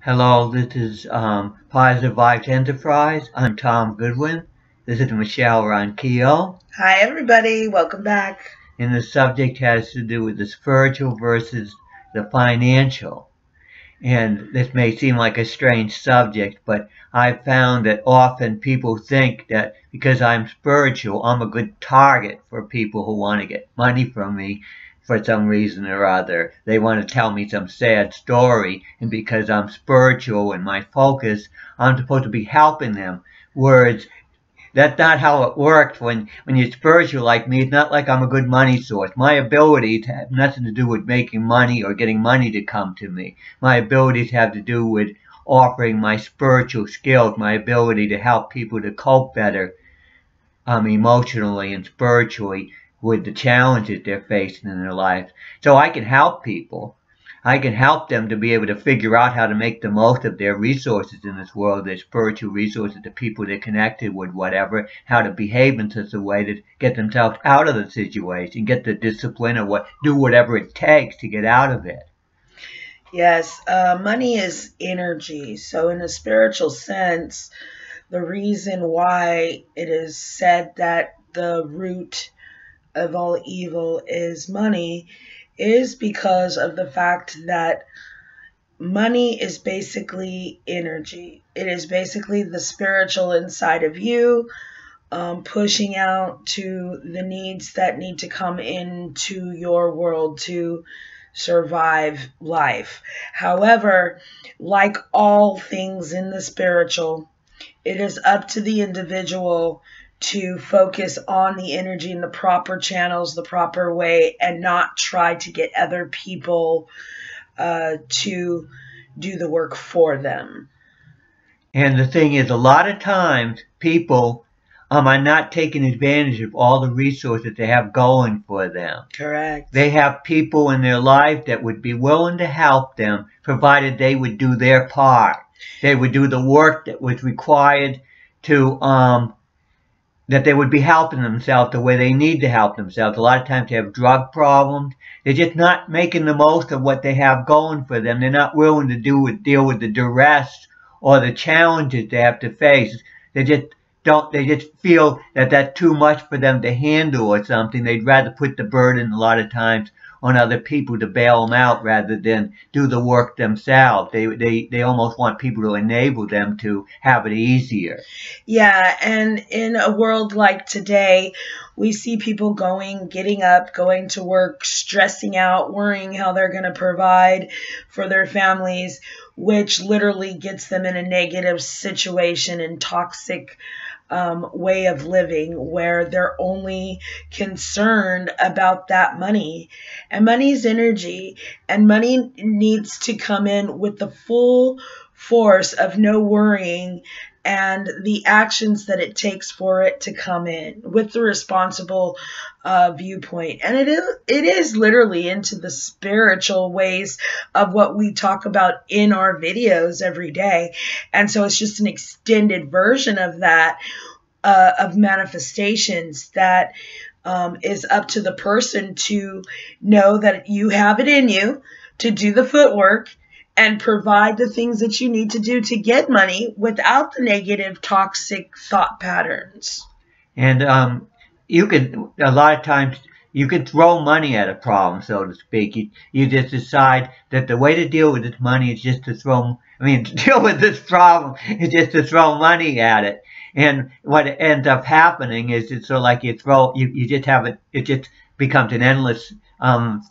Hello, this is Positive Vibes Enterprise. I'm Tom Goodwin. This is Michelle Ronquillo. Hi, everybody. Welcome back. And the subject has to do with the spiritual versus the financial. And this may seem like a strange subject, but I've found that often people think that because I'm spiritual, I'm a good target for people who want to get money from me for some reason or other. They want to tell me some sad story, and because I'm spiritual and my focus, I'm supposed to be helping them. Whereas that's not how it works when you're spiritual like me. It's not like I'm a good money source. My abilities have nothing to do with making money or getting money to come to me. My abilities have to do with offering my spiritual skills, my ability to help people to cope better emotionally and spiritually with the challenges they're facing in their lives. So I can help people. I can help them to be able to figure out how to make the most of their resources in this world, their spiritual resources, the people they're connected with, whatever, how to behave in such a way to get themselves out of the situation, get the discipline or do whatever it takes to get out of it. Yes, money is energy. So, in a spiritual sense, the reason why it is said that the root of all evil is money is because of the fact that money is basically energy. It is basically the spiritual inside of you, pushing out to the needs that need to come into your world to survive life. However, like all things in the spiritual, it is up to the individual to focus on the energy in the proper channels, the proper way, and not try to get other people to do the work for them. And the thing is, a lot of times people are not taking advantage of all the resources they have going for them. Correct. They have people in their life that would be willing to help them, provided they would do their part. They would do the work that was required to, that they would be helping themselves the way they need to help themselves. A lot of times they have drug problems. They're just not making the most of what they have going for them. They're not willing to deal with the duress or the challenges they have to face. They just feel that that's too much for them to handle or something. They'd rather put the burden a lot of times on other people to bail them out rather than do the work themselves. They almost want people to enable them to have it easier. Yeah, and in a world like today, we see people getting up, going to work, stressing out, worrying how they're going to provide for their families, which literally gets them in a negative situation and toxic way of living where they're only concerned about that money. And money's energy, and money needs to come in with the full force of no worrying and the actions that it takes for it to come in with the responsible viewpoint. And it is literally into the spiritual ways of what we talk about in our videos every day. And so it's just an extended version of that, of manifestations that is up to the person to know that you have it in you to do the footwork and provide the things that you need to do to get money without the negative, toxic thought patterns. And you can, a lot of times, you can throw money at a problem, so to speak. You just decide that the way to deal with this money is just to to deal with this problem is just to throw money at it. And what ends up happening is it's sort of like you just have it just becomes an endless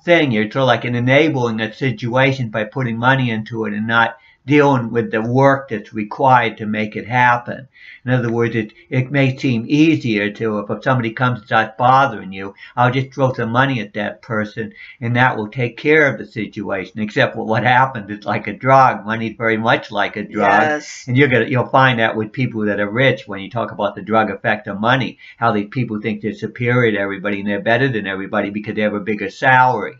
thing. You're sort of like enabling a situation by putting money into it and not dealing with the work that's required to make it happen. In other words, it may seem easier if somebody comes and starts bothering you, I'll just throw some money at that person and that will take care of the situation. Except what happens is like a drug. Money's very much like a drug. Yes. And you'll find that with people that are rich when you talk about the drug effect of money, how these people think they're superior to everybody and they're better than everybody because they have a bigger salary.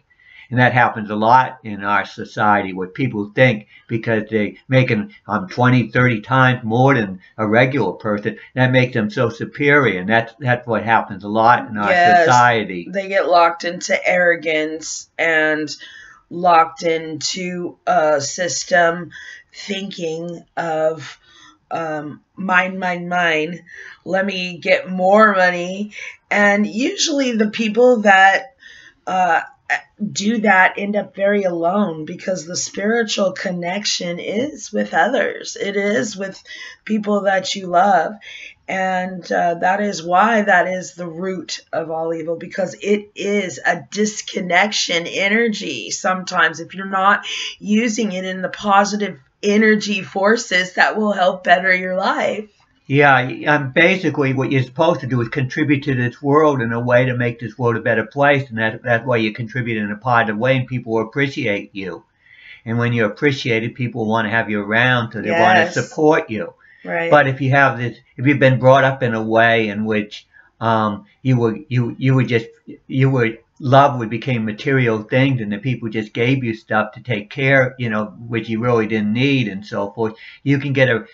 And that happens a lot in our society where people think because they're making 20, 30 times more than a regular person, that makes them so superior. And that's what happens a lot in our society. They get locked into arrogance and locked into a system thinking of mine. Let me get more money. And usually the people that uh, do that end up very alone, because the spiritual connection is with others. It is with people that you love. And that is why that is the root of all evil, because it is a disconnection energy. Sometimes if you're not using it in the positive energy forces that will help better your life. Yeah, basically what you're supposed to do is contribute to this world in a way to make this world a better place, and that way you contribute in a positive way, and people will appreciate you. And when you're appreciated, people want to have you around, so they want to support you. Right. But if you've been brought up in a way in which love would become material things, and the people just gave you stuff to take care, which you really didn't need, and so forth, you can get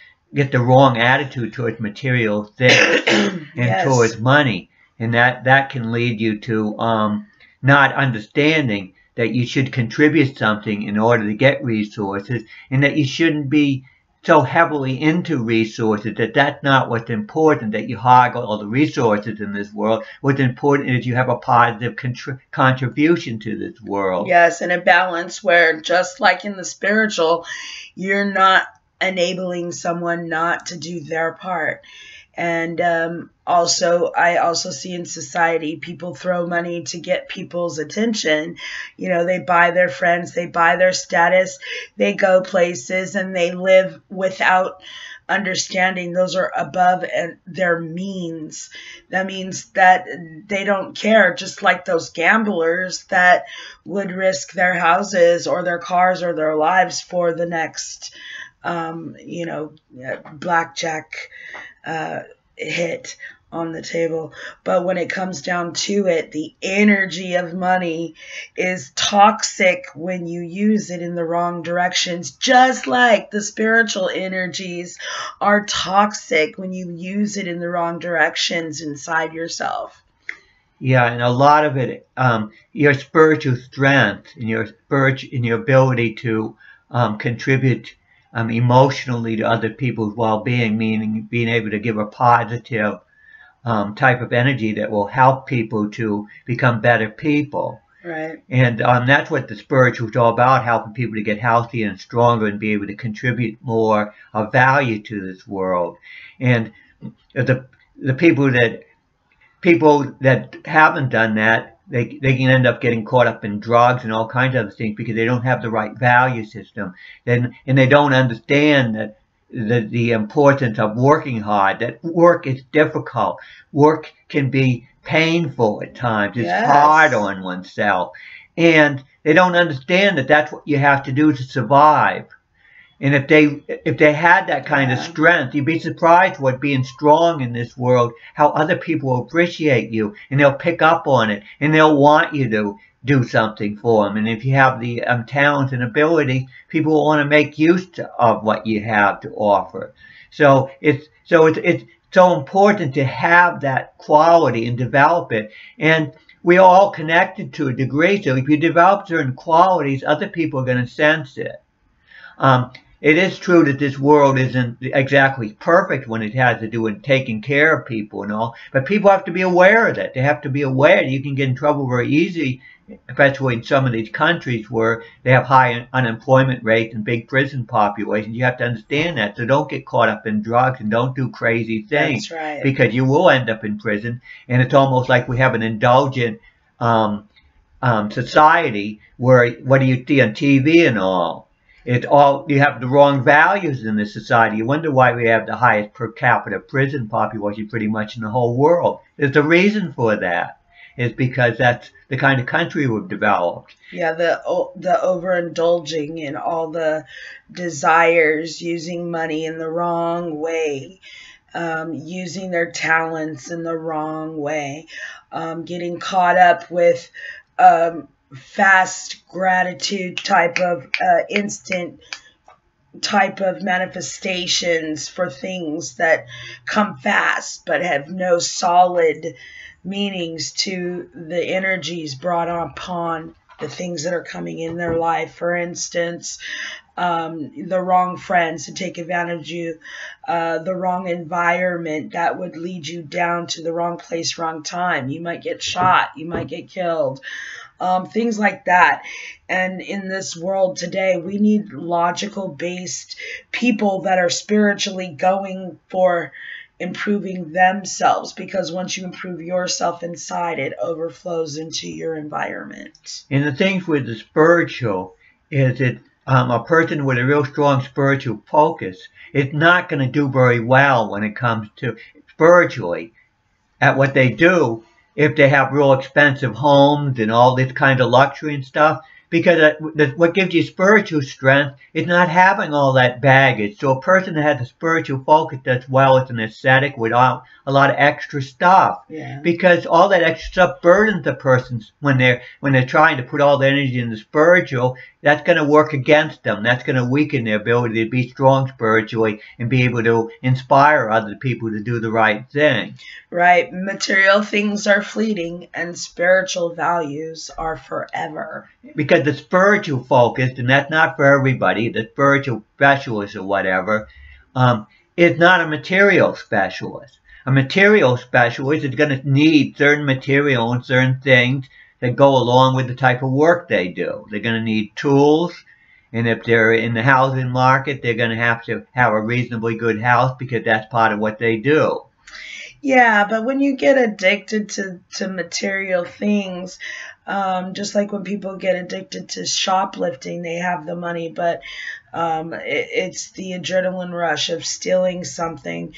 the wrong attitude towards material things and towards money, and that can lead you to not understanding that you should contribute something in order to get resources, and that you shouldn't be so heavily into resources, that's not what's important, that you hog all the resources in this world. What's important is you have a positive contribution to this world. Yes, and a balance where, just like in the spiritual, you're not enabling someone not to do their part. And I also see in society, people throw money to get people's attention. They buy their friends, they buy their status, they go places, and they live without understanding those are above their means. That means that they don't care, just like those gamblers that would risk their houses or their cars or their lives for the next blackjack hit on the table. But when it comes down to it, the energy of money is toxic when you use it in the wrong directions, just like the spiritual energies are toxic when you use it in the wrong directions inside yourself. Yeah, and a lot of it, your spiritual strength and your ability to contribute emotionally to other people's well-being, meaning being able to give a positive type of energy that will help people to become better people. Right. And that's what the spiritual is all about, helping people to get healthier and stronger and be able to contribute more of value to this world. And the people that haven't done that, they can end up getting caught up in drugs and all kinds of other things because they don't have the right value system. And they don't understand that the importance of working hard, that work is difficult. Work can be painful at times. It's hard on oneself. And they don't understand that that's what you have to do to survive. And if they had that kind of strength, you'd be surprised what being strong in this world, how other people will appreciate you, and they'll pick up on it, and they'll want you to do something for them. And if you have the talent and ability, people will want to make use of what you have to offer. So it's so important to have that quality and develop it. And we're all connected to a degree. So if you develop certain qualities, other people are going to sense it. It is true that this world isn't exactly perfect when it has to do with taking care of people and all, but people have to be aware of that. They have to be aware that you can get in trouble very easy, especially in some of these countries where they have high unemployment rates and big prison populations. You have to understand that. So don't get caught up in drugs and don't do crazy things. That's right. Because you will end up in prison. And it's almost like we have an indulgent society where what do you see on TV and all? You have the wrong values in this society. You wonder why we have the highest per capita prison population pretty much in the whole world. There's a reason for that. It's because that's the kind of country we've developed. Yeah, the overindulging in all the desires, using money in the wrong way, using their talents in the wrong way, getting caught up with fast gratitude type of instant type of manifestations for things that come fast but have no solid meanings to the energies brought upon the things that are coming in their life. For instance, the wrong friends to take advantage of you, the wrong environment that would lead you down to the wrong place, wrong time. You might get shot, you might get killed, things like that. And in this world today, we need logical based people that are spiritually going for improving themselves, because once you improve yourself inside, it overflows into your environment. And the things with the spiritual is that a person with a real strong spiritual focus is not going to do very well when it comes to spiritually at what they do if they have real expensive homes and all this kind of luxury and stuff. Because what gives you spiritual strength is not having all that baggage. So a person that has a spiritual focus does well as an ascetic without a lot of extra stuff. Yeah. Because all that extra stuff burdens the person when they're trying to put all the energy in the spiritual. That's going to work against them. That's going to weaken their ability to be strong spiritually and be able to inspire other people to do the right thing. Right. Material things are fleeting and spiritual values are forever. Because the spiritual focus, and that's not for everybody, the spiritual specialist or whatever, is not a material specialist. A material specialist is going to need certain material and certain things that go along with the type of work they do. They're going to need tools, and if they're in the housing market, they're going to have a reasonably good house because that's part of what they do. Yeah, but when you get addicted to material things, just like when people get addicted to shoplifting, they have the money, but it's the adrenaline rush of stealing something.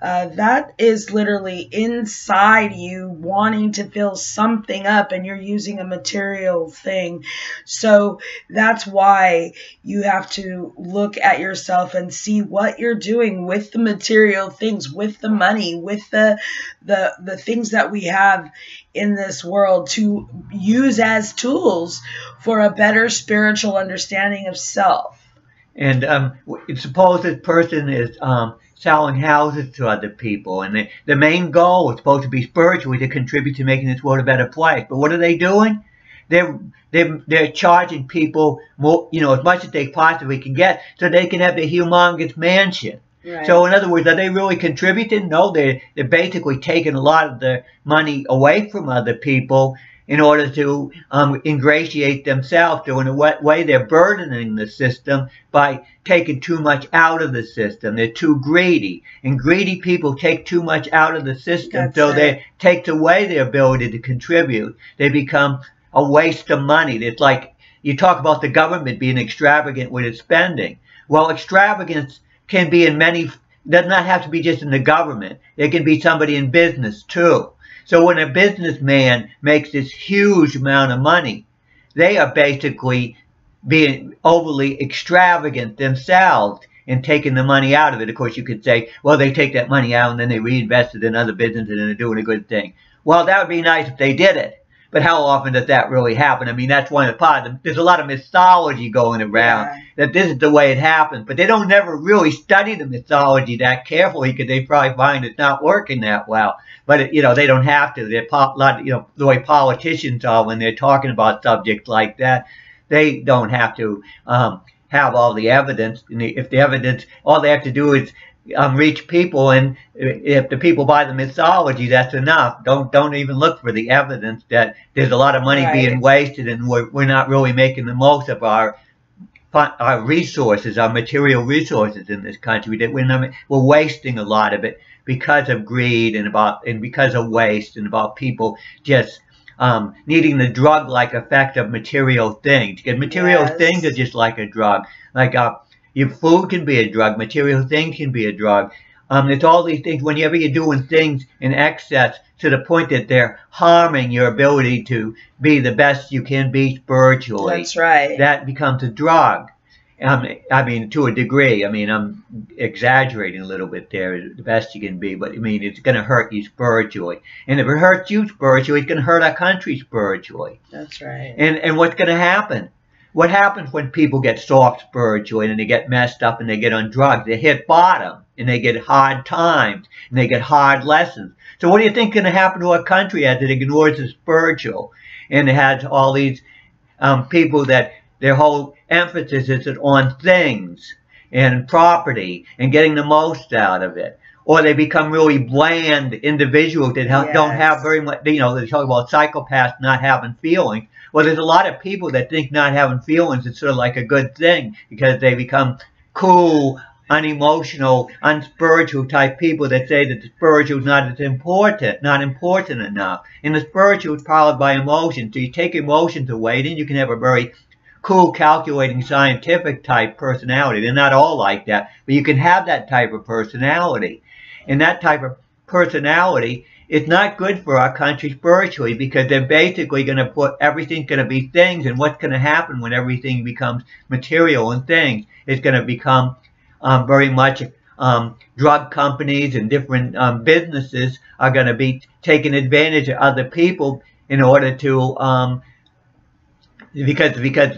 That is literally inside you wanting to fill something up, and you're using a material thing. So that's why you have to look at yourself and see what you're doing with the material things, with the money, with the things that we have in this world to use as tools for a better spiritual understanding of self. And suppose this person is selling houses to other people, and the main goal is supposed to be spiritually to contribute to making this world a better place. But what are they doing? They're charging people more, as much as they possibly can get, so they can have the humongous mansion. Right. So in other words, are they really contributing? No, they're basically taking a lot of the money away from other people in order to ingratiate themselves. So in a way, they're burdening the system by taking too much out of the system. They're too greedy. And greedy people take too much out of the system. That's so right. they take away their ability to contribute. They become a waste of money. It's like you talk about the government being extravagant with its spending. Well, extravagance can be in many, does not have to be just in the government. It can be somebody in business too. So when a businessman makes this huge amount of money, they are basically being overly extravagant themselves and taking the money out of it. Of course, you could say, well, they take that money out and then they reinvest it in other businesses and they're doing a good thing. Well, that would be nice if they did it. But how often does that really happen? I mean, that's one of the parts. There's a lot of mythology going around that this is the way it happens. But they don't never really study the mythology that carefully because they probably find it's not working that well. But, they don't have to. They're the way politicians are when they're talking about subjects like that. They don't have to have all the evidence. And if the evidence, all they have to do is reach people, and if the people buy the mythology, that's enough. Don't even look for the evidence that there's a lot of money being wasted and we're not really making the most of our resources, our material resources in this country. That we're wasting a lot of it because of greed and because of waste and about people just needing the drug-like effect of material things. Because material things are just like a drug. Like your food can be a drug. Material things can be a drug. It's all these things. Whenever you're doing things in excess to the point that they're harming your ability to be the best you can be spiritually. That's right. That becomes a drug. I mean, to a degree. I mean, I'm exaggerating a little bit there, the best you can be. But, I mean, it's going to hurt you spiritually. And if it hurts you spiritually, it's going to hurt our country spiritually. That's right. And what's going to happen? What happens when people get soft spiritually and they get messed up and they get on drugs? They hit bottom and they get hard times and they get hard lessons. So what do you think is going to happen to our country as it ignores the spiritual and it has all these people that their whole emphasis is on things and property and getting the most out of it. Or they become really bland individuals that don't have very much, they talk about psychopaths not having feelings. Well, there's a lot of people that think not having feelings is sort of like a good thing because they become cool, unemotional, unspiritual type people that say that the spiritual is not important enough. And the spiritual is powered by emotion. So you take emotions away, then you can have a very cool, calculating, scientific type personality. They're not all like that, but you can have that type of personality. And that type of personality is not good for our country spiritually because they're basically going to put everything's going to be things, and what's going to happen when everything becomes material and things is going to become very much drug companies and different businesses are going to be taking advantage of other people in order to because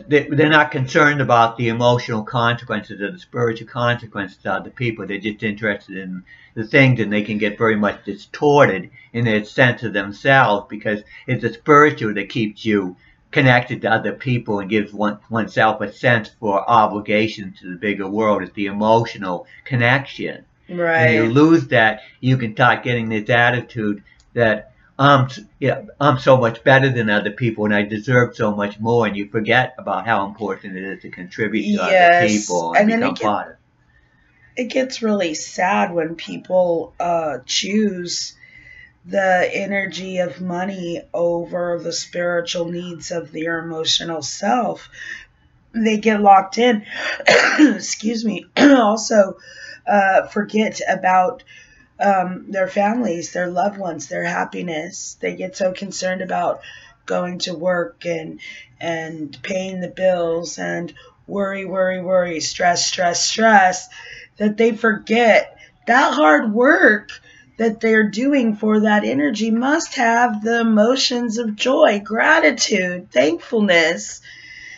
they're not concerned about the emotional consequences or the spiritual consequences of the people. They're just interested in the things, and they can get very much distorted in their sense of themselves because it's the spiritual that keeps you connected to other people and gives oneself a sense for obligation to the bigger world. It's the emotional connection. Right. When you lose that, you can start getting this attitude that I'm so much better than other people and I deserve so much more, and you forget about how important it is to contribute to other people and become part of it. It gets really sad when people choose the energy of money over the spiritual needs of their emotional self. They get locked in. Excuse me. Also, forget about their families, their loved ones, their happiness. They get so concerned about going to work and paying the bills and worry, stress, that they forget that hard work that they're doing for that energy must have the emotions of joy, gratitude, thankfulness.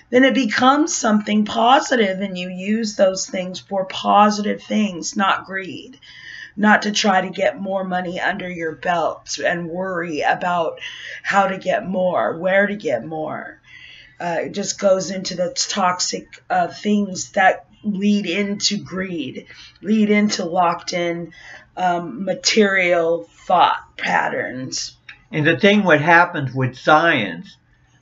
Then it becomes something positive, and you use those things for positive things, not greed. Not to try to get more money under your belt and worry about how to get more, where to get more. It just goes into the toxic things that lead into greed, lead into locked in material thought patterns. And the thing what happens with science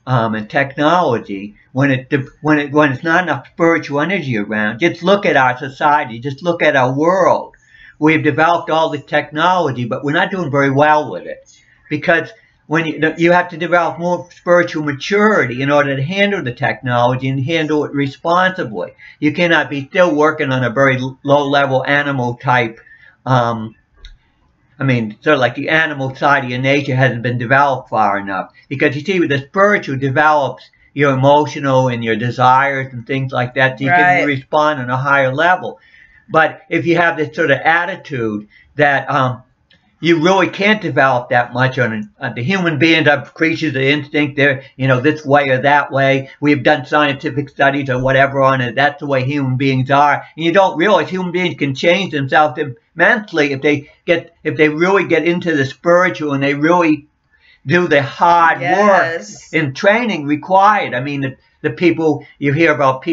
and technology, when it's not enough spiritual energy around, just look at our society, just look at our world. We've developed all the technology, but we're not doing very well with it because when you have to develop more spiritual maturity in order to handle the technology and handle it responsibly. You cannot be still working on a very low-level animal type. Sort of like the animal side of your nature hasn't been developed far enough. Because you see, the spiritual develops your emotional and your desires and things like that, so you can respond on a higher level. But if you have this sort of attitude that you really can't develop that much on the human beings are creatures of instinct. They're, this way or that way. We've done scientific studies or whatever on it. That's the way human beings are. And you don't realize human beings can change themselves immensely if they really get into the spiritual and they really do the hard work and training required. I mean, the people, you hear about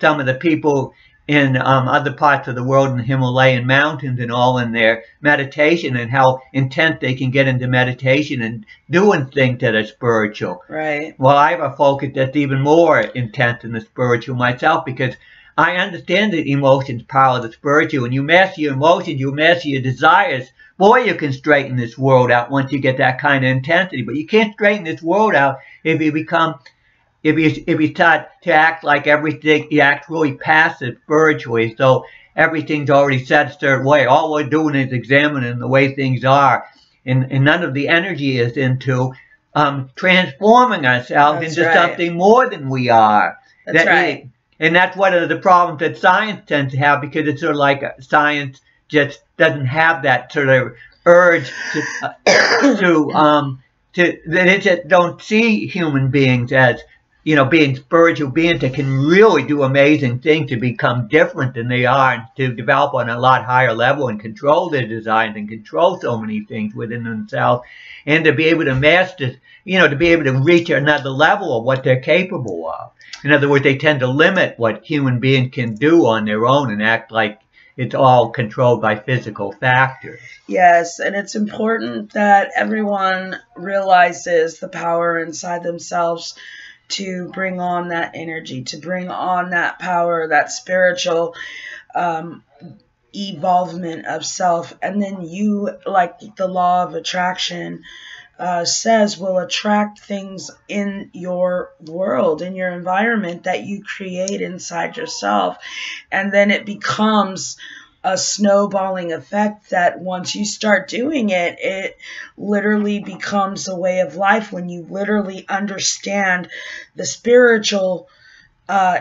some of the people in other parts of the world in the Himalayan mountains and all in their meditation and how intense they can get into meditation and doing things that are spiritual. Right. Well, I have a focus that's even more intense in the spiritual myself because I understand that emotions power the spiritual. When you master your emotions, you master your desires. Boy, you can straighten this world out once you get that kind of intensity. But you can't straighten this world out if you start to act like everything, you act really passive spiritually, so everything's already set a certain way. All we're doing is examining the way things are, and none of the energy is into transforming ourselves into something more than we are. That's right. And that's one of the problems that science tends to have, because it's sort of like science just doesn't have that sort of urge they just don't see human beings as being spiritual beings that can really do amazing things to become different than they are and to develop on a lot higher level and control their designs and control so many things within themselves, and to be able to master, to be able to reach another level of what they're capable of. In other words, they tend to limit what human beings can do on their own and act like it's all controlled by physical factors. Yes, and it's important that everyone realizes the power inside themselves to bring on that energy, to bring on that power, that spiritual evolvement of self. And then you, like the law of attraction says, will attract things in your world, in your environment that you create inside yourself. And then it becomes a snowballing effect that once you start doing it, it literally becomes a way of life when you literally understand the spiritual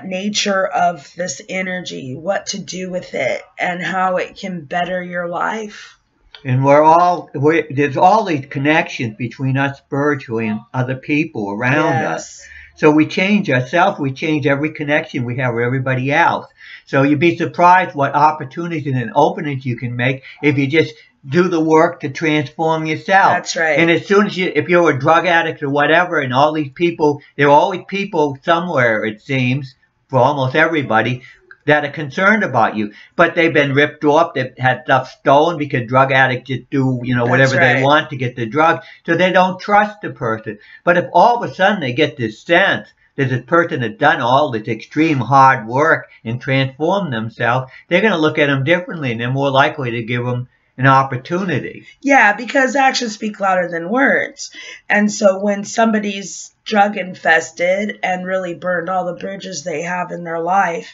nature of this energy, what to do with it, and how it can better your life. And there's all these connections between us spiritually and other people around us. So we change ourselves, we change every connection we have with everybody else. So you'd be surprised what opportunities and openings you can make if you just do the work to transform yourself. That's right. And as soon as if you're a drug addict or whatever, and all these people, there are always people somewhere, it seems, for almost everybody, that are concerned about you. But they've been ripped off, they've had stuff stolen because drug addicts just do, whatever they want to get the drugs. So they don't trust the person. But if all of a sudden they get this sense that this person has done all this extreme hard work and transformed themselves, they're going to look at them differently, and they're more likely to give them an opportunity. Yeah, because actions speak louder than words. And so when somebody's drug infested and really burned all the bridges they have in their life,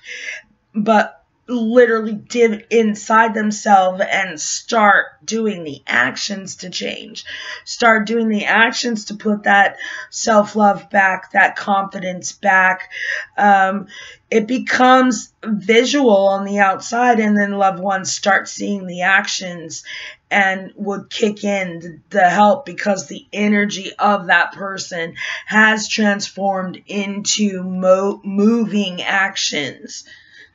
but literally dive inside themselves and start doing the actions to change, start doing the actions to put that self-love back, that confidence back, it becomes visual on the outside, and then loved ones start seeing the actions and would kick in the help because the energy of that person has transformed into moving actions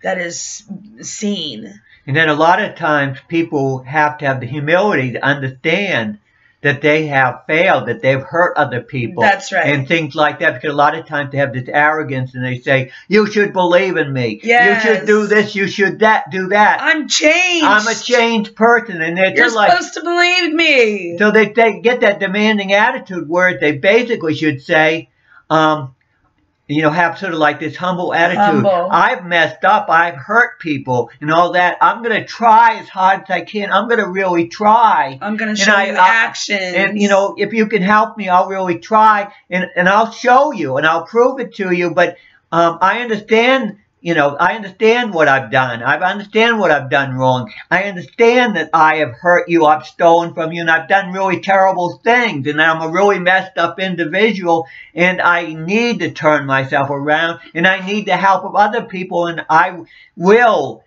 that is seen. And then a lot of times people have to have the humility to understand that they have failed, that they've hurt other people. That's right. And things like that, because a lot of times they have this arrogance and they say, you should believe in me. Yes. You should do this, you should do that. I'm changed. I'm a changed person. And they're You're just like, supposed to believe me. So they get that demanding attitude where they basically should say, have sort of like this humble attitude. Humble. I've messed up. I've hurt people and all that. I'm going to try as hard as I can. I'm going to really try. I'm going to show you actions. And, if you can help me, I'll really try. And I'll show you and I'll prove it to you. But I understand, I understand what I've done. I understand what I've done wrong. I understand that I have hurt you. I've stolen from you. And I've done really terrible things. And I'm a really messed up individual. And I need to turn myself around. And I need the help of other people. And I will,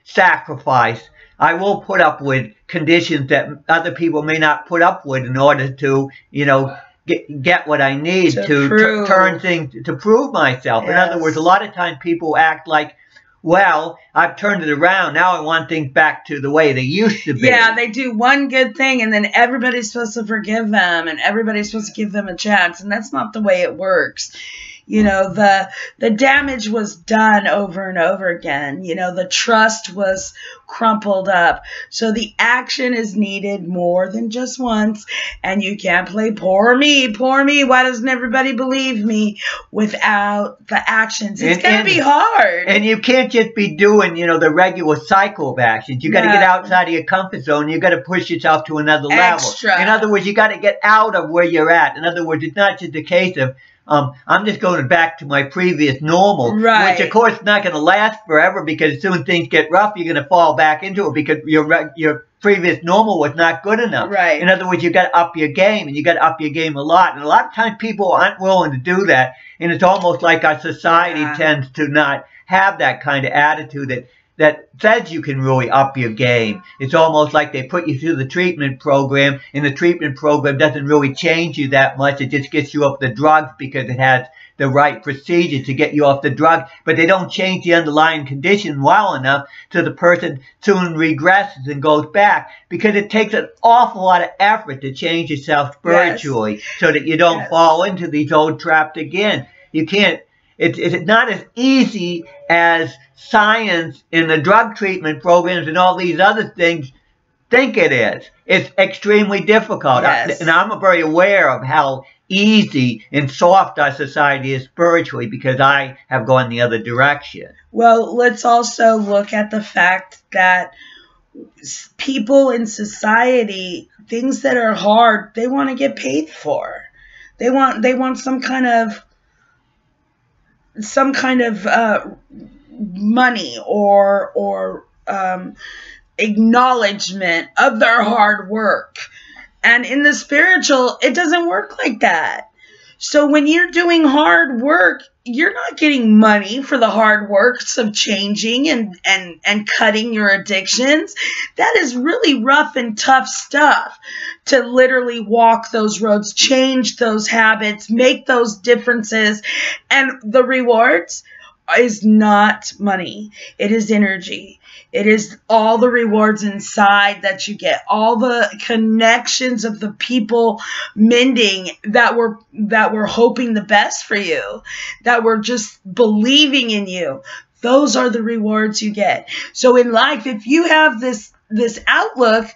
sacrifice. I will put up with conditions that other people may not put up with in order to, get what I need to turn things, to prove myself. Yes. In other words, a lot of times people act like, well, I've turned it around. Now I want things back to the way they used to be. Yeah, they do one good thing and then everybody's supposed to forgive them and everybody's supposed to give them a chance. And that's not the way it works. The damage was done over and over again. The trust was crumpled up. So the action is needed more than just once. And you can't play poor me, why doesn't everybody believe me without the actions? It's going to be hard. And you can't just be doing, the regular cycle of actions. You got to get outside of your comfort zone. You got to push yourself to another level. In other words, you got to get out of where you're at. In other words, it's not just a case of, I'm just going back to my previous normal, which of course is not going to last forever, because as soon as things get rough, you're going to fall back into it because your previous normal was not good enough. Right. In other words, you got to up your game, and you got to up your game a lot. And a lot of times people aren't willing to do that, and it's almost like our society tends to not have that kind of attitude that says you can really up your game. It's almost like they put you through the treatment program, and the treatment program doesn't really change you that much. It just gets you off the drugs because it has the right procedure to get you off the drug, but they don't change the underlying condition well enough so the person soon regresses and goes back, because it takes an awful lot of effort to change yourself spiritually so that you don't fall into these old traps again. You can't. It's not as easy as science in the drug treatment programs and all these other things think it is. It's extremely difficult. And I'm very aware of how easy and soft our society is spiritually, because I have gone the other direction. Well, let's also look at the fact that people in society, things that are hard, they want to get paid for. They want some kind of money or acknowledgement of their hard work. And in the spiritual, it doesn't work like that. So when you're doing hard work, you're not getting money for the hard works of changing and cutting your addictions. That is really rough and tough stuff, to literally walk those roads, change those habits, make those differences. And the rewards is not money. It is energy. It is all the rewards inside that you get, all the connections of the people mending that were hoping the best for you, that were just believing in you. Those are the rewards you get. So in life, if you have this outlook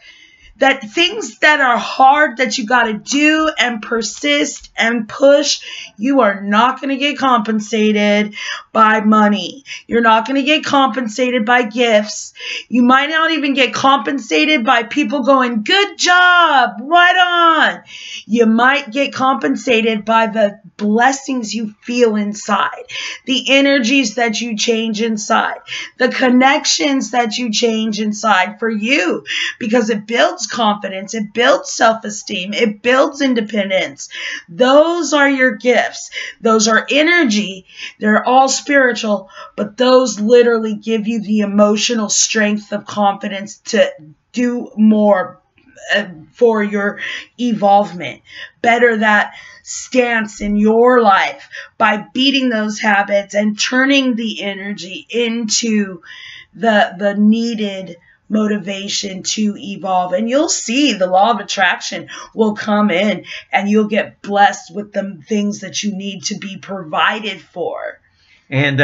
that things that are hard that you got to do and persist and push, you are not going to get compensated by money. You're not going to get compensated by gifts. You might not even get compensated by people going, good job, right on. You might get compensated by the blessings you feel inside, the energies that you change inside, the connections that you change inside for you, because it builds confidence, it builds self-esteem, it builds independence. Those are your gifts. Those are energy. They're all spiritual, but those literally give you the emotional strength of confidence to do more for your evolvement. Better that stance in your life by beating those habits and turning the energy into the needed motivation to evolve. And you'll see the law of attraction will come in, and you'll get blessed with the things that you need to be provided for. And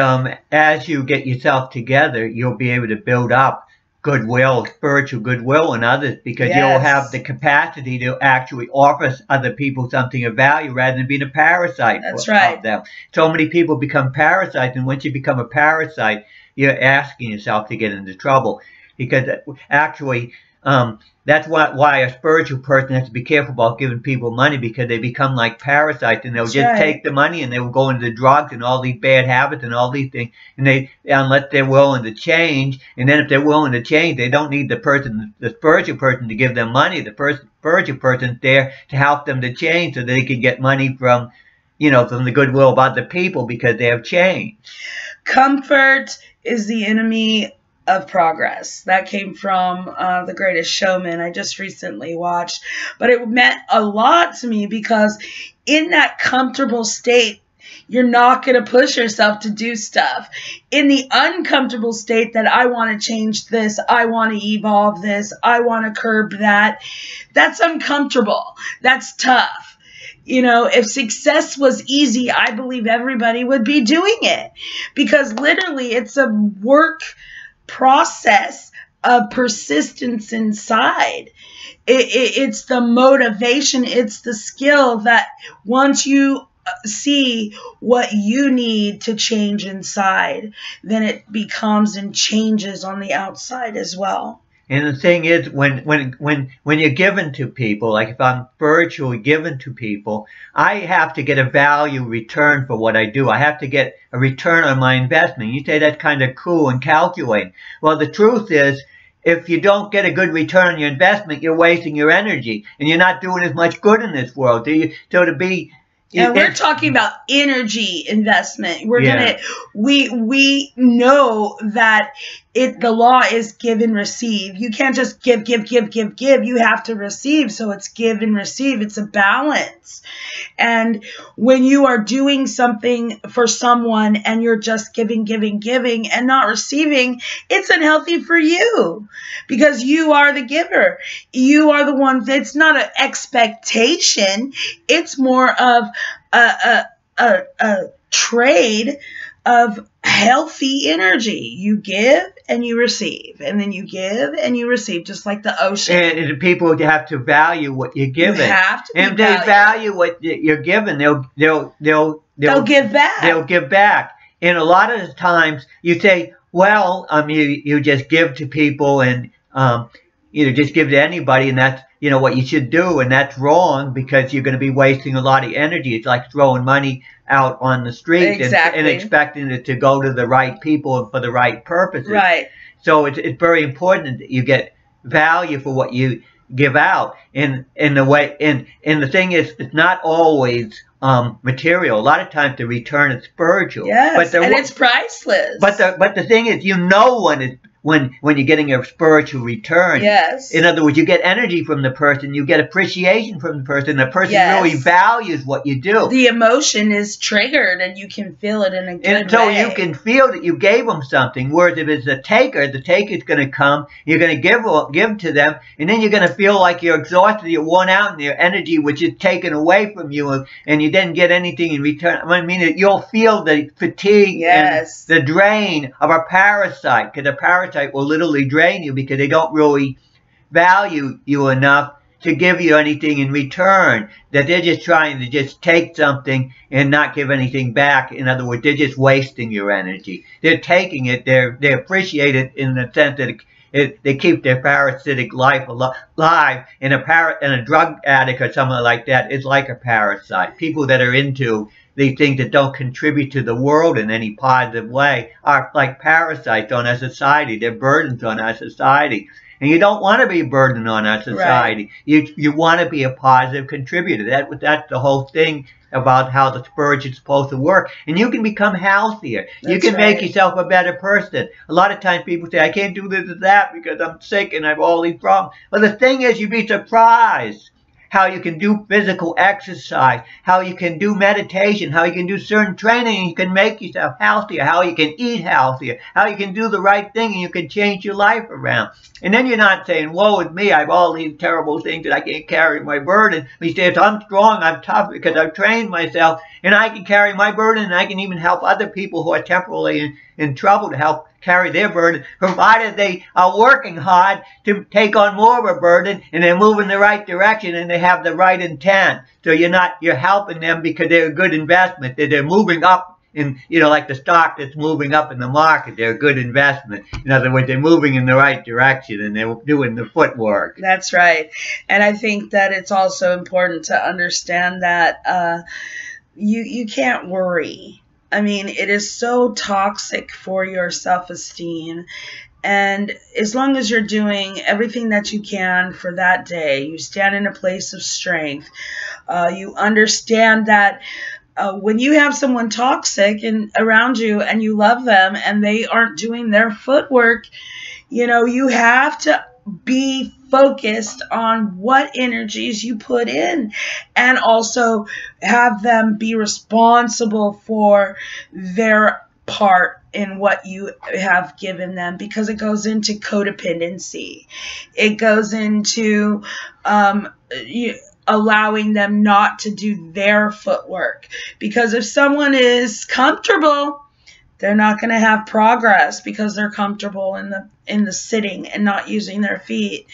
as you get yourself together, you'll be able to build up goodwill, spiritual goodwill in others, because you'll have the capacity to actually offer other people something of value rather than being a parasite. That's right. Them. So many people become parasites, and once you become a parasite, you're asking yourself to get into trouble. Because actually, that's why a spiritual person has to be careful about giving people money, because they become like parasites, and they'll just take the money and they will go into drugs and all these bad habits and all these things. And unless they're willing to change, and then if they're willing to change, they don't need the spiritual person to give them money. The spiritual person's there to help them to change, so they can get money from the goodwill of other people, because they have changed. Comfort is the enemy of progress. That came from The Greatest Showman, I just recently watched. But it meant a lot to me, because in that comfortable state, you're not going to push yourself to do stuff. In the uncomfortable state that I want to change this, I want to evolve this, I want to curb that, that's uncomfortable. That's tough. If success was easy, I believe everybody would be doing it, because literally it's a work process of persistence inside. It's the motivation, it's the skill that once you see what you need to change inside, then it becomes and changes on the outside as well. And the thing is, when you're given to people, like if I'm spiritually given to people, I have to get a value return for what I do. I have to get a return on my investment. You say that's kind of cool and calculating. Well, the truth is, if you don't get a good return on your investment, you're wasting your energy, and you're not doing as much good in this world. So to be And we're talking about energy investment. We know that the law is give and receive. You can't just give. You have to receive. So it's give and receive. It's a balance. And when you are doing something for someone and you're just giving and not receiving, it's unhealthy for you because you are the giver. You are the one. It's not an expectation. It's more of a trade of healthy energy. You give and you receive, and then you give and you receive, just like the ocean. And people have to value what you're giving. You have to. And if they value what you're giving, they'll give back. They'll give back. And a lot of the times you say, well, you just give to people and just give to anybody, and that's what you should do, and that's wrong because you're going to be wasting a lot of energy. It's like throwing money out on the street and expecting it to go to the right people and for the right purposes. Right. So it's very important that you get value for what you give out. And the thing is, it's not always material. A lot of times the return is spiritual. Yes, and it's priceless. But the thing is, when you're getting a spiritual return. Yes. In other words, you get energy from the person, you get appreciation from the person. The person really values what you do. The emotion is triggered, and you can feel it in a good way. And so you can feel that you gave them something. Whereas if it's the taker's going to come, you're going to give to them, and then you're going to feel like you're exhausted, you're worn out, and your energy which is taken away from you, and you didn't get anything in return. I mean, you'll feel the fatigue and the drain of a parasite, because a parasite will literally drain you because they don't really value you enough to give you anything in return, that they're just trying to just take something and not give anything back. In other words, they're just wasting your energy. They're taking it, they appreciate it in the sense that they keep their parasitic life alive. And a drug addict or something like that is like a parasite. People that are into these things that don't contribute to the world in any positive way are like parasites on our society. They're burdens on our society. And you don't want to be a burden on our society. Right. You want to be a positive contributor. That's the whole thing about how the spiritual is supposed to work. And you can become healthier. You can make yourself a better person. A lot of times people say, I can't do this or that because I'm sick and I have all these problems. Well, the thing is, you'd be surprised how you can do physical exercise, how you can do meditation, how you can do certain training and you can make yourself healthier, how you can eat healthier, how you can do the right thing and you can change your life around. And then you're not saying, woe is me, I have all these terrible things that I can't carry my burden. You say, I'm strong, I'm tough because I've trained myself and I can carry my burden and I can even help other people who are temporarily in trouble to help carry their burden, provided they are working hard to take on more of a burden and they're moving in the right direction and they have the right intent. So you're helping them because they're a good investment, that they're moving up in, like the stock that's moving up in the market. They're a good investment. In other words, they're moving in the right direction and they're doing the footwork. That's right. And I think that it's also important to understand that you can't worry. I mean, it is so toxic for your self-esteem. And as long as you're doing everything that you can for that day, you stand in a place of strength. You understand that when you have someone toxic around you and you love them and they aren't doing their footwork, you have to be focused on what energies you put in and also have them be responsible for their part in what you have given them, because it goes into codependency. It goes into allowing them not to do their footwork, because if someone is comfortable, they're not going to have progress because they're comfortable in the sitting and not using their feet.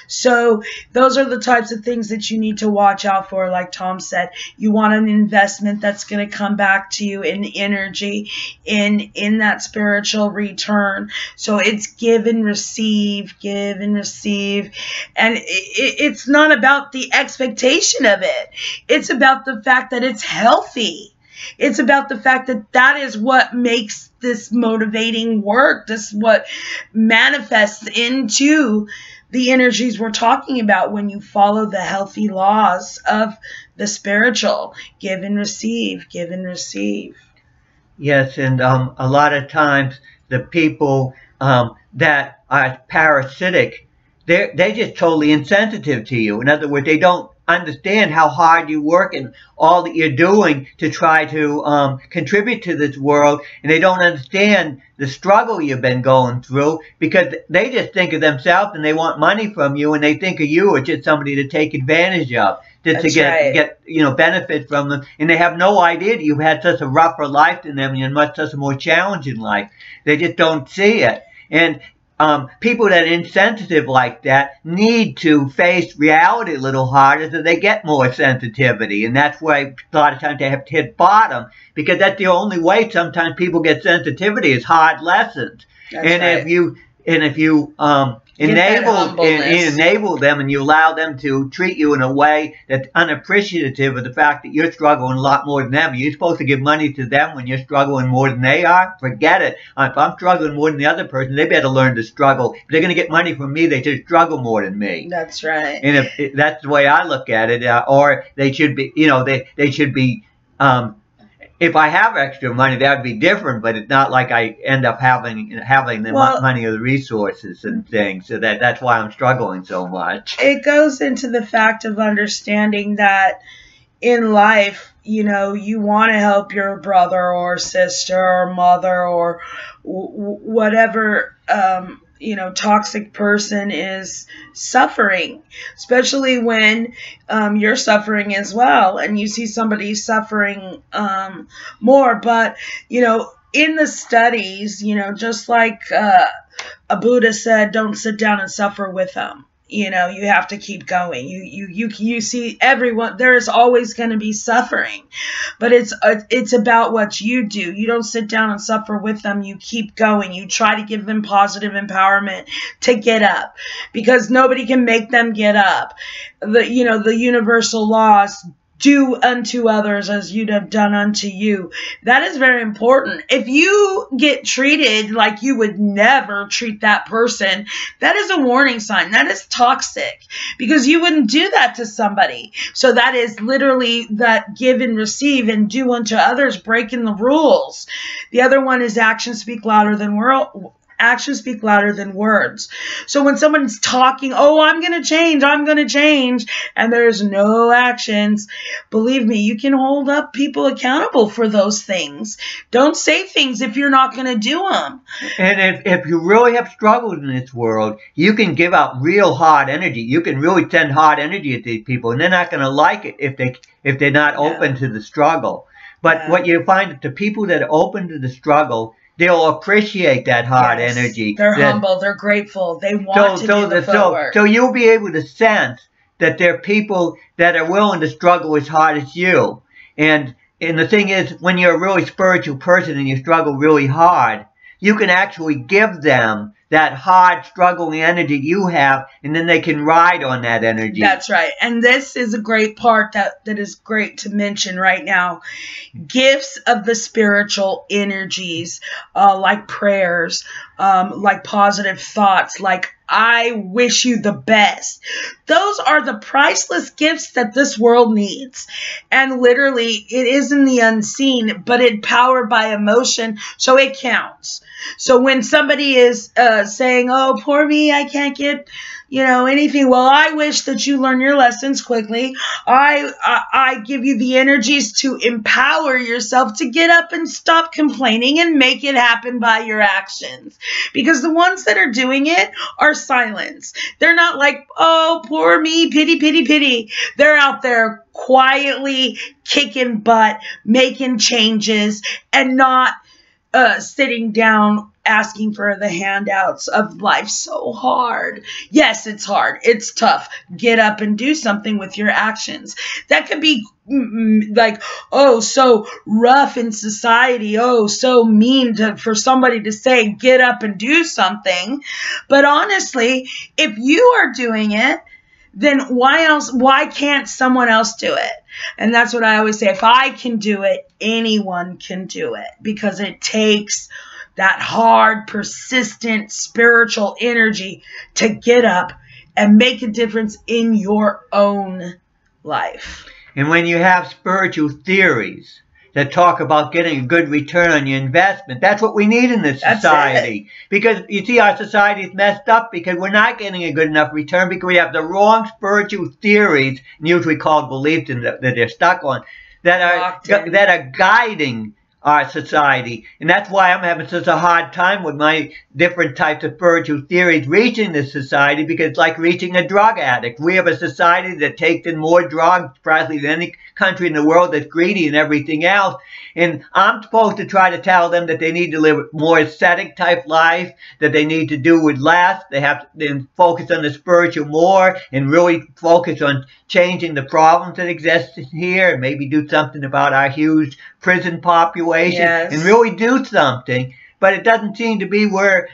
So those are the types of things that you need to watch out for. Like Tom said, you want an investment that's going to come back to you in energy, in that spiritual return. So it's give and receive, give and receive. And it's not about the expectation of it. It's about the fact that it's healthy. It's about the fact that that is what makes this motivating work. This is what manifests into the energies we're talking about when you follow the healthy laws of the spiritual. Give and receive, give and receive. Yes, and a lot of times the people that are parasitic, they're just totally insensitive to you. In other words, they don't understand how hard you work and all that you're doing to try to contribute to this world, and they don't understand the struggle you've been going through, because they just think of themselves and they want money from you, and they think of you as just somebody to take advantage of, just to get benefit from them, and they have no idea that you've had such a rougher life than them and much such a more challenging life. They just don't see it. And people that are insensitive like that need to face reality a little harder so they get more sensitivity. And that's why a lot of times they have to hit bottom, because that's the only way sometimes people get sensitivity is hard lessons. That's and right. if you enable them and you allow them to treat you in a way that's unappreciative of the fact that you're struggling a lot more than them. You're supposed to give money to them when you're struggling more than they are? Forget it. If I'm struggling more than the other person, they better learn to struggle. If they're going to get money from me, they should struggle more than me. That's right. And if that's the way I look at it, or they should be, they should be, if I have extra money, that would be different, but it's not like I end up having the money or the resources and things. So that's why I'm struggling so much. It goes into the fact of understanding that in life, you want to help your brother or sister or mother or whatever, toxic person is suffering, especially when you're suffering as well and you see somebody suffering more. But, in the studies, just like a Buddha said, don't sit down and suffer with them. You have to keep going. You see everyone, there is always going to be suffering, but it's about what you do. You don't sit down and suffer with them. You keep going. You try to give them positive empowerment to get up, because nobody can make them get up. The universal laws, do unto others as you'd have done unto you. That is very important. If you get treated like you would never treat that person, that is a warning sign. That is toxic, because you wouldn't do that to somebody. So that is literally that give and receive and do unto others, breaking the rules. The other one is actions speak louder than words. So when someone's talking, I'm going to change, and there's no actions, believe me, you can hold up people accountable for those things. Don't say things if you're not going to do them. And if you really have struggled in this world, you can give out real hard energy. You can really send hard energy at these people, and they're not going to like it if they're not open to the struggle. But what you find is the people that are open to the struggle, they'll appreciate that hard energy. They're humble. They're grateful. They want to do the footwork. So you'll be able to sense that there are people that are willing to struggle as hard as you. And the thing is, when you're a really spiritual person and you struggle really hard, you can actually give them that hard struggling energy you have, and then they can ride on that energy. That's right. And this is a great part that is great to mention right now. Gifts of the spiritual energies, like prayers, like positive thoughts, like I wish you the best. Those are the priceless gifts that this world needs. And literally, it is in the unseen, but it's powered by emotion, so it counts. So when somebody is saying, oh, poor me, I can't get, anything. Well, I wish that you learn your lessons quickly. I give you the energies to empower yourself to get up and stop complaining and make it happen by your actions. Because the ones that are doing it are silence. They're not like, oh, poor me, pity, pity, pity. They're out there quietly kicking butt, making changes, and not sitting down asking for the handouts of life. So hard. Yes, it's hard. It's tough. Get up and do something with your actions. That could be like, oh, so rough in society. Oh, so mean for somebody to say, get up and do something. But honestly, if you are doing it, then why can't someone else do it? And that's what I always say. If I can do it, anyone can do it, because it takes that hard, persistent spiritual energy to get up and make a difference in your own life. And when you have spiritual theories that talk about getting a good return on your investment, that's what we need in this society. Because you see, our society is messed up because we're not getting a good enough return because we have the wrong spiritual theories, usually called beliefs, that they're stuck on, that are guiding our society. And that's why I'm having such a hard time with my different types of spiritual theories reaching this society, because it's like reaching a drug addict. We have a society that takes in more drugs probably than any country in the world, that's greedy and everything else. And I'm supposed to try to tell them that they need to live a more ascetic type life, that they need to do with less, they have to focus on the spiritual more, and really focus on changing the problems that exist here, and maybe do something about our huge prison population, and really do something. But it doesn't seem to be where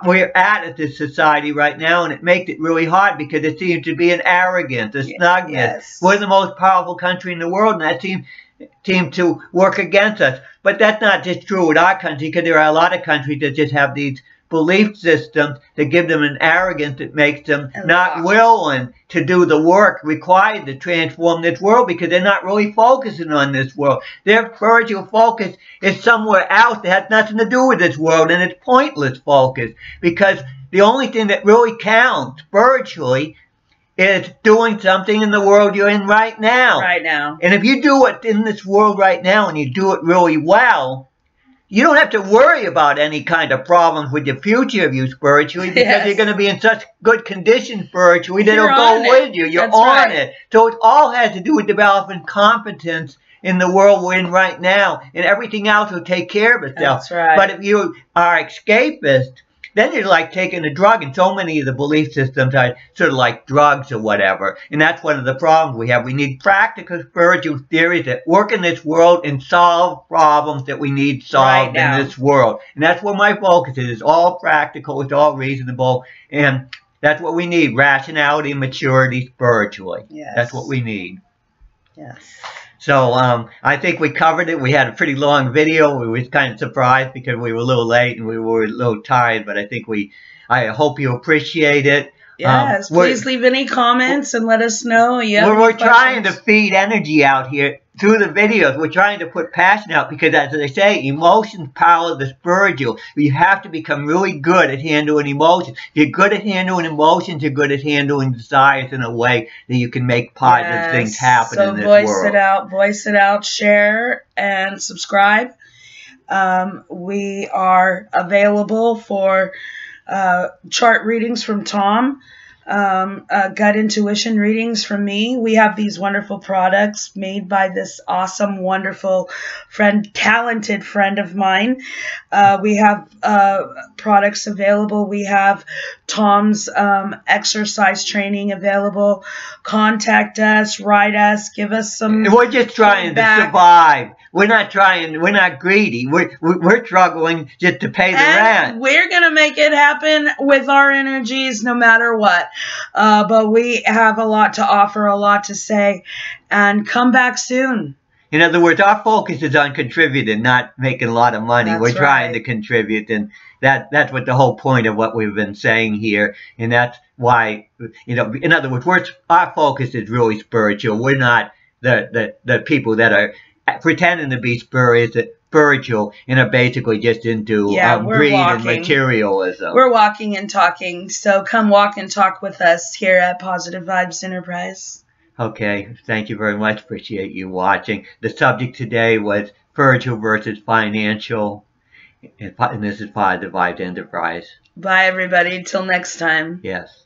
we're at this society right now, and it makes it really hard because it seems to be an arrogance, a snugness. We're the most powerful country in the world, and that seems to work against us. But that's not just true with our country, because there are a lot of countries that just have these belief systems that give them an arrogance that makes them not willing to do the work required to transform this world, because they're not really focusing on this world. Their spiritual focus is somewhere else that has nothing to do with this world, and it's pointless focus, because the only thing that really counts spiritually is doing something in the world you're in right now. And if you do it in this world right now and you do it really well, you don't have to worry about any kind of problems with the future of you spiritually, because you're going to be in such good condition spiritually that it'll go with you. You're on it. So it all has to do with developing competence in the world we're in right now, and everything else will take care of itself. But if you are escapist, then you're like taking a drug, and so many of the belief systems are sort of like drugs or whatever. And that's one of the problems we have. We need practical spiritual theories that work in this world and solve problems that we need solved in this world. And that's where my focus is. It's all practical, it's all reasonable, and that's what we need, rationality and maturity spiritually. That's what we need. So I think we covered it. We had a pretty long video. We were kind of surprised because we were a little late and we were a little tired, but I hope you appreciate it. Please leave any comments and let us know. We're trying to feed energy out here through the videos. We're trying to put passion out because, as they say, emotions power the spiritual. You have to become really good at handling emotions. If you're good at handling emotions, you're good at handling desires in a way that you can make positive things happen in this world. So voice it out, share, and subscribe. We are available for chart readings from Tom, gut intuition readings from me. We have these wonderful products made by this awesome, wonderful friend, talented friend of mine. We have products available. We have Tom's exercise training available. Contact us, write us, give us some. We're just trying to survive. We're not greedy. We're struggling just to pay the rent. We're going to make it happen with our energies no matter what. But we have a lot to offer, a lot to say, and come back soon. In other words, our focus is on contributing, not making a lot of money. We're trying to contribute, and that's what the whole point of what we've been saying here. And that's why, in other words, our focus is really spiritual. We're not the people that are pretending to be spiritual and are basically just into greed and materialism. We're walking and talking, so come walk and talk with us here at Positive Vibes Enterprise. Okay, thank you very much. Appreciate you watching. The subject today was spiritual versus financial, and this is Positive Vibes Enterprise. Bye, everybody. Till next time. Yes.